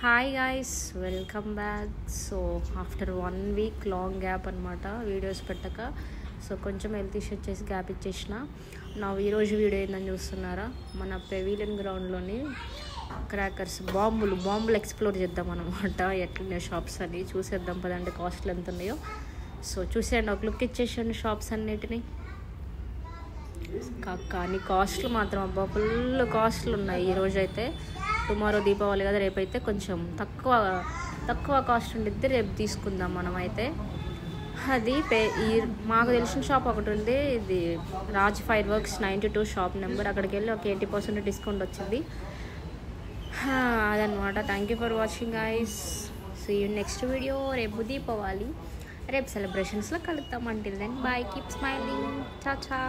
Hi guys, welcome back. So after 1 week long gap అనమాట videos పెట్టక. So కొంచెం health issue వచ్చేసి gap ఇచ్చేసిన. నా ఈరోజు వీడియో ఏందని చూస్తున్నారా, మన పెవిలియన్ గ్రౌండ్లోని క్రాకర్స్ బాంబులు ఎక్స్ప్లోర్ చేద్దాం అనమాట. ఎట్లున్నాయో షాప్స్ అని చూసేద్దాం పదండి, కాస్ట్లు ఎంత ఉన్నాయో. సో చూసేయండి, ఒక లుక్ ఇచ్చేసండి షాప్స్ అన్నిటినీ. కానీ కాస్ట్లు మాత్రం అబ్బా ఫుల్ కాస్ట్లు ఉన్నాయి ఈరోజు అయితే. టుమారో దీపావళి కదా, రేపైతే కొంచెం తక్కువ కాస్ట్ ఉండిద్ది, రేపు తీసుకుందాం మనమైతే. అది మాకు తెలిసిన షాప్ ఒకటి ఉంది, ఇది Raj fire works 92 shop number. అక్కడికి వెళ్ళి ఒక 80% డిస్కౌంట్ వచ్చింది అదనమాట. Thank you for watching guys. See you next video. రేపు దీపావళి, రేపు సెలబ్రేషన్స్లో కలుద్దాం. Until then bye, keep smiling, చా.